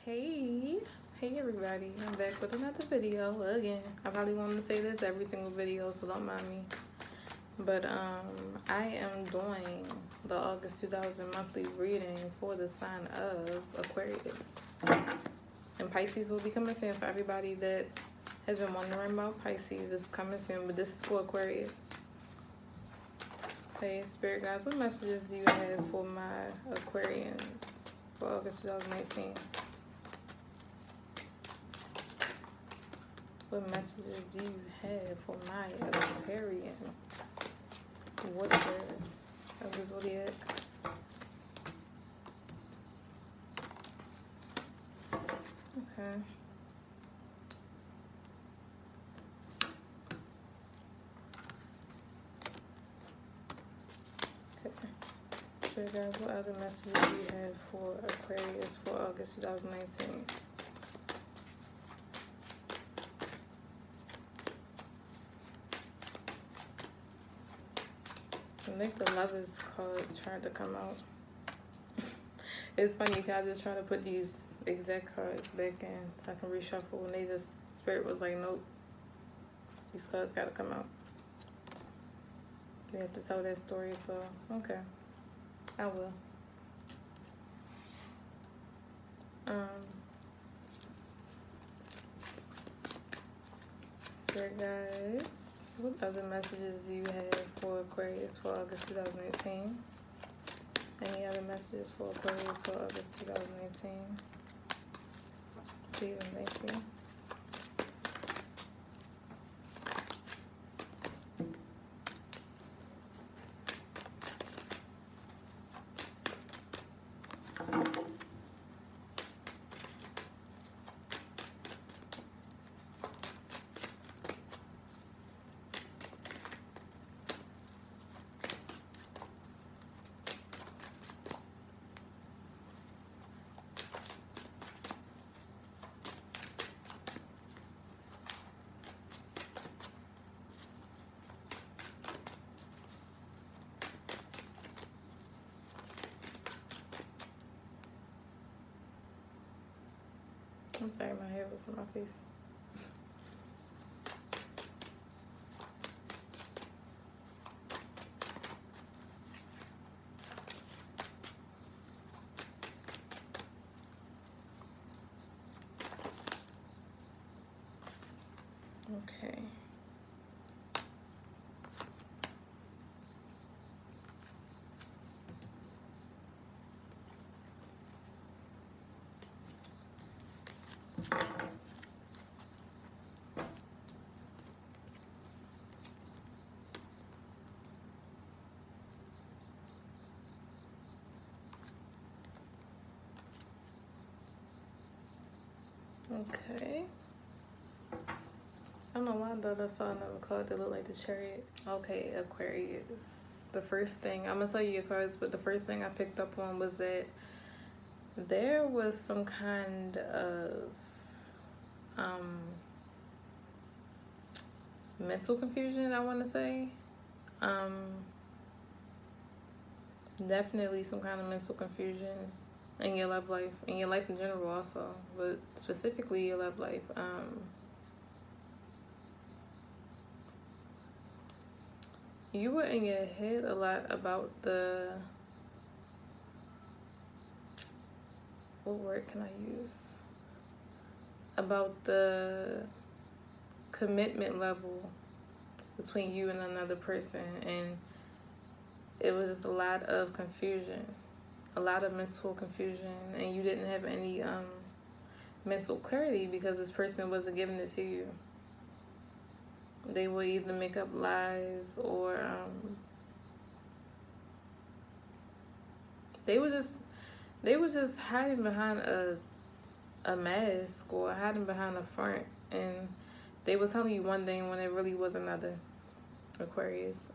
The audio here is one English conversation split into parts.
Hey, hey everybody, I'm back with another video again. I probably want to say this every single video, so don't mind me. But I am doing the August 2000 monthly reading for the sign of Aquarius. And Pisces will be coming soon for everybody that has been wondering about Pisces. It's coming soon, but this is for Aquarius. Hey, Spirit guys, what messages do you have for my Aquarians for August 2019? What messages do you have for my Aquarians? Watchers of the Zodiac. Okay. Okay, guys, what other messages do you have for Aquarius for August 2019? I think the Lovers card tried to come out. It's funny because I just try to put these exact cards back in so I can reshuffle, and Spirit was like, nope, these cards gotta come out. We have to tell that story, so okay, I will. Spirit guides, what other messages do you have for Aquarius for August 2018? Any other messages for Aquarius for August 2018? Please and thank you. I'm sorry, my hair was in my face. Okay. Okay. I don't know why I thought I saw another card that looked like the Chariot. Okay, Aquarius. The first thing, I'm going to tell you your cards, but the first thing I picked up on was that there was some kind of mental confusion, I want to say. Definitely some kind of mental confusion in your love life, in your life in general also, but specifically your love life. You were in your head a lot about what word can I use? About the commitment level between you and another person, and it was just a lot of confusion, a lot of mental confusion, and you didn't have any mental clarity because this person wasn't giving it to you. They will either make up lies or they were just hiding behind a mask or hiding behind a front, and they were telling you one thing when it really was another. Aquarius.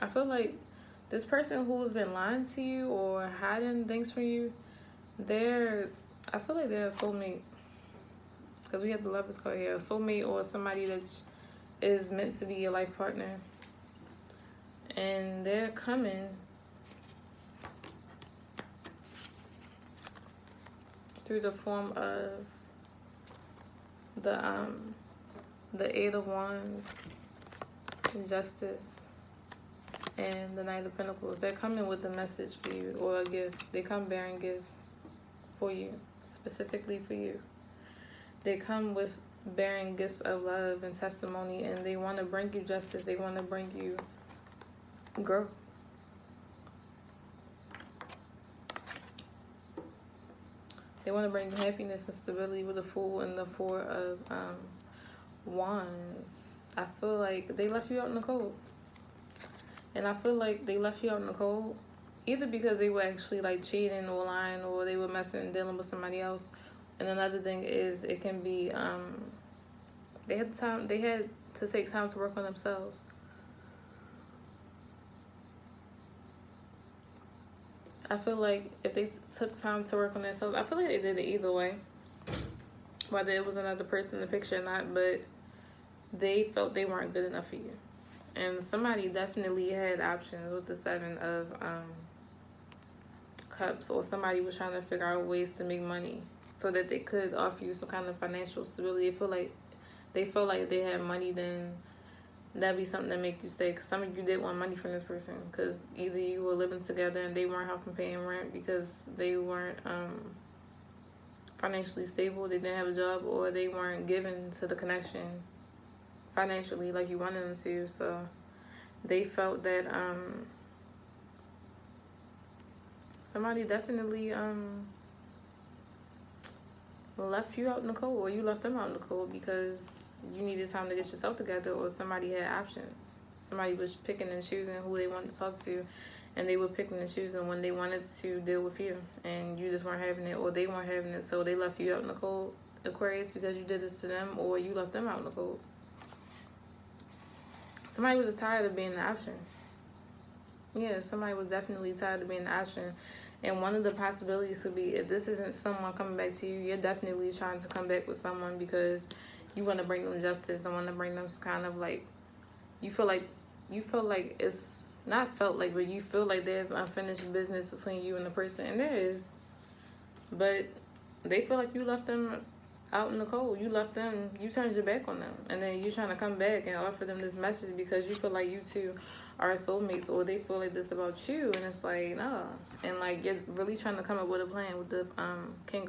I feel like this person who's been lying to you or hiding things from you, I feel like they're a soulmate. Because we have the Lovers card here. A soulmate or somebody that is meant to be your life partner. And they're coming through the form of the Eight of Wands, Justice, and the Knight of Pentacles. They're coming with a message for you or a gift. They come bearing gifts for you, specifically for you. They come with bearing gifts of love and testimony, and they want to bring you justice. They want to bring you growth. They want to bring you happiness and stability with the Fool and the Four of Wands. I feel like they left you out in the cold. And I feel like they left you out in the cold either because they were actually like cheating or lying, or they were messing and dealing with somebody else. And another thing is it can be they had to take time to work on themselves. I feel like if they took time to work on themselves, I feel like they did it either way. Whether it was another person in the picture or not, but they felt they weren't good enough for you. And somebody definitely had options with the Seven of Cups, or somebody was trying to figure out ways to make money so that they could offer you some kind of financial stability. They feel like they had money, then that'd be something that make you stay. Because some of you did want money from this person, because either you were living together and they weren't helping paying rent because they weren't financially stable, they didn't have a job, or they weren't given to the connection financially like you wanted them to. So they felt that somebody definitely left you out in the cold, or you left them out in the cold because you needed time to get yourself together, or somebody had options. Somebody was picking and choosing who they wanted to talk to, and they were picking and choosing when they wanted to deal with you, and you just weren't having it, or they weren't having it, so they left you out in the cold, Aquarius, because you did this to them, or you left them out in the cold. Somebody was just tired of being the option. Yeah, somebody was definitely tired of being the option. And one of the possibilities could be, if this isn't someone coming back to you, you're definitely trying to come back with someone because you want to bring them justice and want to bring them some kind of like, you feel like it's not felt like, but you feel like there's unfinished business between you and the person, and there is. But they feel like you left them out in the cold. You left them, you turned your back on them, and then you're trying to come back and offer them this message because you feel like you two are soulmates, or they feel like this about you, and it's like, nah. And like, you're really trying to come up with a plan with the King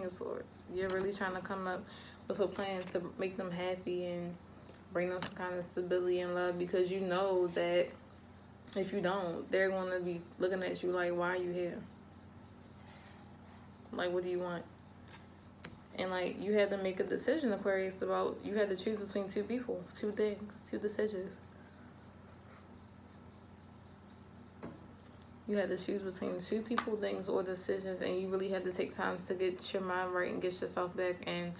of Swords. You're really trying to come up with a plan to make them happy and bring them some kind of stability and love, because you know that if you don't, they're going to be looking at you like, why are you here? Like, what do you want? And like, you had to make a decision, Aquarius, about, you had to choose between two people, two things, two decisions. You had to choose between two people, things, or decisions, and you really had to take time to get your mind right and get yourself back and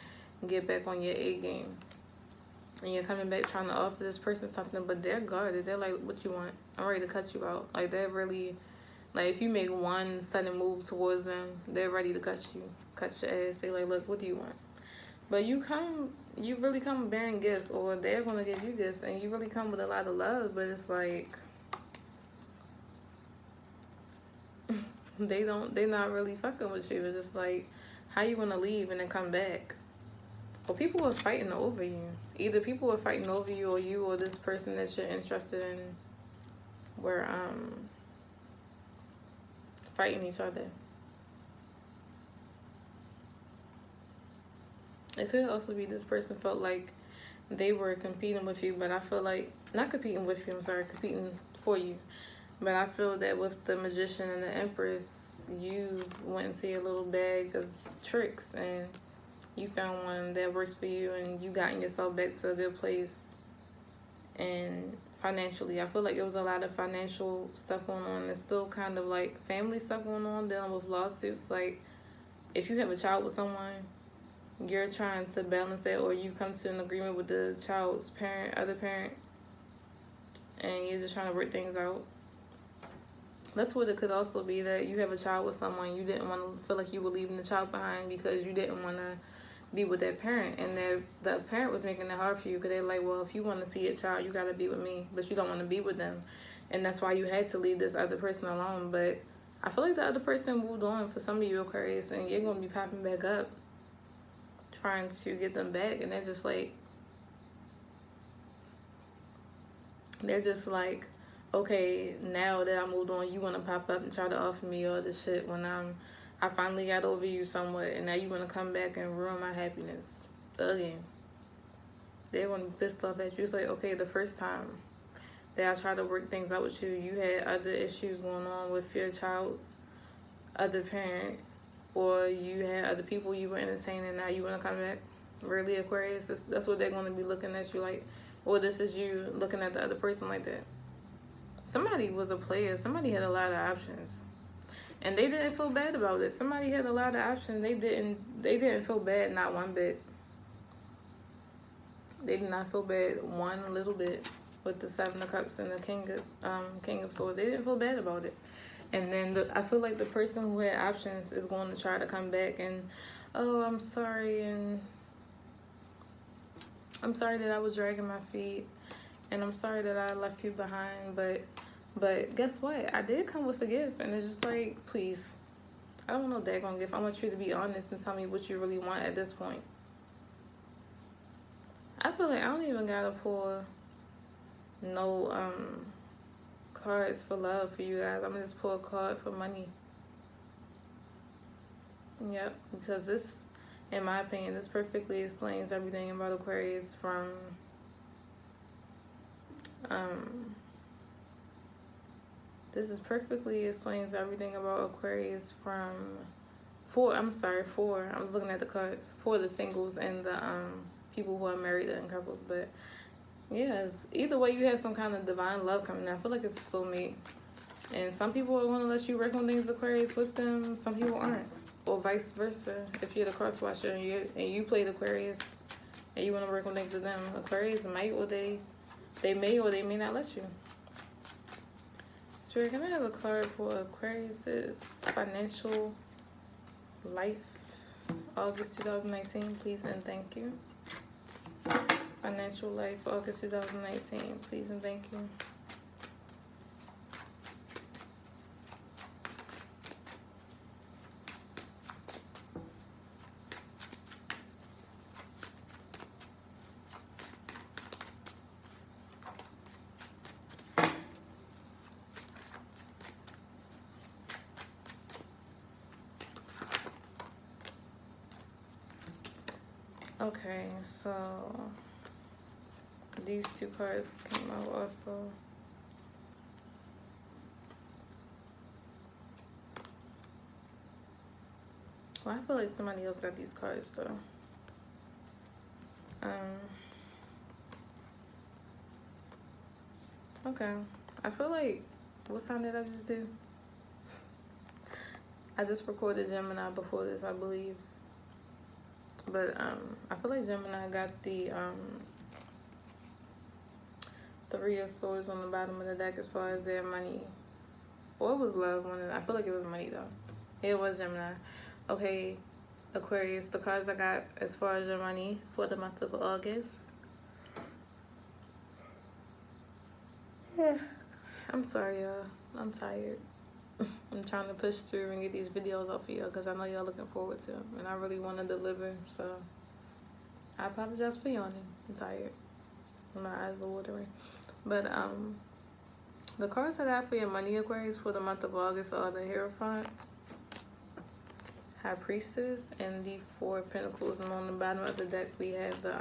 get back on your A game. And you're coming back trying to offer this person something, but they're guarded. They're like, what you want? I'm ready to cut you out. Like, they're really, like, if you make one sudden move towards them, they're ready to cut your ass. They like, look, what do you want? But you really come bearing gifts, or they're going to give you gifts, and you really come with a lot of love, but it's like, they're not really fucking with you. It's just like, how you gonna leave and then come back? Well, people were fighting over you. Either people were fighting over you, or you or this person that you're interested in were fighting each other. It could also be this person felt like they were competing with you, but I feel like, not competing with you, I'm sorry, competing for you. But I feel that with the Magician and the Empress, you went into your little bag of tricks and you found one that works for you, and you gotten yourself back to a good place. And financially, I feel like it was a lot of financial stuff going on. There's still kind of like family stuff going on, dealing with lawsuits. Like, if you have a child with someone, you're trying to balance that, or you come to an agreement with the child's other parent, and you're just trying to work things out. That's what it could also be, that you have a child with someone, you didn't want to feel like you were leaving the child behind because you didn't want to be with that parent, and the parent was making it hard for you because they're like, well, if you want to see your child, you got to be with me, but you don't want to be with them, and that's why you had to leave this other person alone. But I feel like the other person moved on for some of you Aquarius, and you're gonna be popping back up, trying to get them back, and they're just like, okay, now that I moved on, you wanna pop up and try to offer me all this shit when I finally got over you somewhat, and now you wanna come back and ruin my happiness again. They're gonna be pissed off at you. It's like, okay, the first time that I tried to work things out with you, you had other issues going on with your child's other parent, or you had other people you were entertaining. Now you want to come back? Really, Aquarius? That's what they're going to be looking at you like. Or this is you looking at the other person like that. Somebody was a player. Somebody had a lot of options, and they didn't feel bad about it. Somebody had a lot of options. They didn't feel bad, not one bit. They did not feel bad one little bit. With the Seven of Cups and the King of Swords, they didn't feel bad about it. And then I feel like the person who had options is going to try to come back and, oh, I'm sorry, and I'm sorry that I was dragging my feet, and I'm sorry that I left you behind, but guess what? I did come with a gift, and it's just like, please, I don't know daggone gift. I want you to be honest and tell me what you really want at this point. I feel like I don't even gotta pull no cards for love for you guys. I'm gonna just pull a card for money. Yep, because this, in my opinion, this perfectly explains everything about Aquarius from this perfectly explains everything about Aquarius from four. I was looking at the cards for the singles and the people who are married and couples, but yes, either way, you have some kind of divine love coming. I feel like it's a soulmate. And some people are going to let you work on things, Aquarius, with them. Some people aren't. Or vice versa. If you're the cross watcher and you played Aquarius and you want to work on things with them, Aquarius might, or they may or they may not let you. Spirit, can I have a card for Aquarius's financial life, August 2019, please and thank you. Financial life, August 2019, please and thank you. Okay, so these two cards came out also. Well, I feel like somebody else got these cards though. Okay. I feel like, what sign did I just do? I just recorded Gemini before this, I believe. But I feel like Gemini got the Three of Swords on the bottom of the deck as far as their money. Or it was love. I feel like it was money though. It was Gemini. Okay, Aquarius, the cards I got as far as your money for the month of August. I'm sorry, y'all. I'm tired. I'm trying to push through and get these videos off of y'all because I know y'all looking forward to them. And I really want to deliver. So I apologize for yawning. I'm tired. My eyes are watering. But the cards I got for your money, Aquarius, for the month of August are the Hierophant, High Priestess, and the Four of Pentacles. And on the bottom of the deck, we have the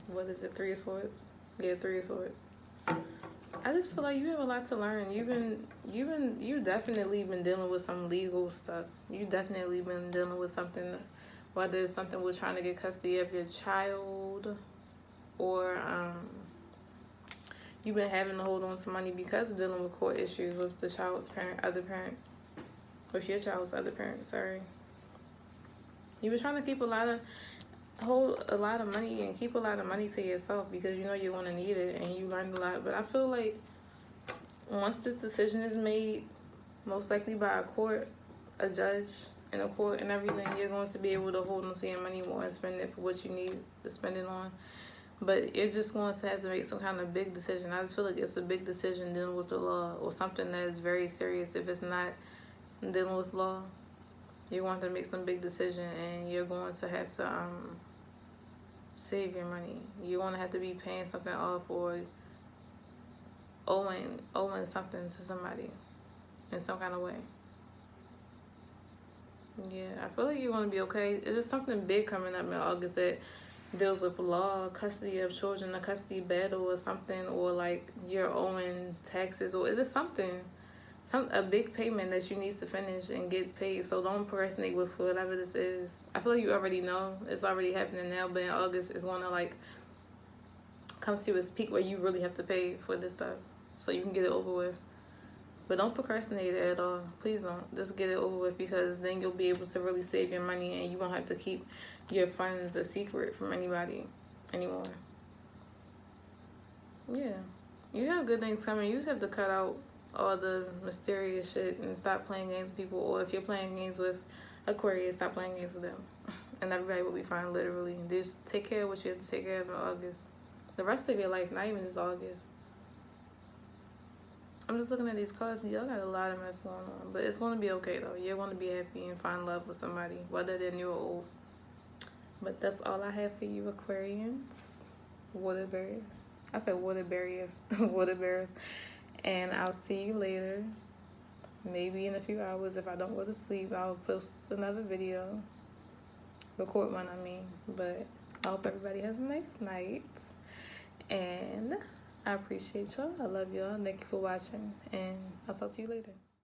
what is it? Three of Swords. Yeah, Three of Swords. I just feel like you have a lot to learn. You definitely been dealing with some legal stuff. You definitely been dealing with something, whether it's something with trying to get custody of your child, or you've been having to hold on to money because of dealing with court issues with the child's other parent, with your child's other parent. Sorry. You were trying to hold a lot of money and keep a lot of money to yourself because you know you're going to need it and you learned a lot. But I feel like once this decision is made, most likely by a judge in a court and everything, you're going to be able to hold on to your money more and spend it for what you need to spend it on. But you're just going to have to make some kind of big decision. I just feel like it's a big decision dealing with the law or something that is very serious. If it's not dealing with law, you're going to make some big decision, and you're going to have to save your money. You're going to have to be paying something off or owing something to somebody in some kind of way. Yeah, I feel like you're going to be okay. It's just something big coming up in August that deals with law, custody of children, a custody battle or something, or like you're owing taxes, or is it something, a big payment that you need to finish and get paid. So don't procrastinate with whatever this is. I feel like you already know it's already happening now, but in August it's going to like come to its peak where you really have to pay for this stuff so you can get it over with. But don't procrastinate at all. Please don't. Just get it over with, because then you'll be able to really save your money and you won't have to keep your funds a secret from anybody anymore. Yeah. You have good things coming. You just have to cut out all the mysterious shit and stop playing games with people. Or if you're playing games with Aquarius, stop playing games with them. And everybody will be fine, literally. Just take care of what you have to take care of in August. The rest of your life, not even just August. I'm just looking at these cards, and y'all got a lot of mess going on. But it's going to be okay, though. You're going to be happy and find love with somebody, whether they're new or old. But that's all I have for you, Aquarians. Water bears. I said water bears. Water bears. And I'll see you later. Maybe in a few hours. If I don't go to sleep, I'll post another video. Record one, I mean. But I hope everybody has a nice night. And I appreciate y'all. I love y'all. Thank you for watching. And I'll talk to you later.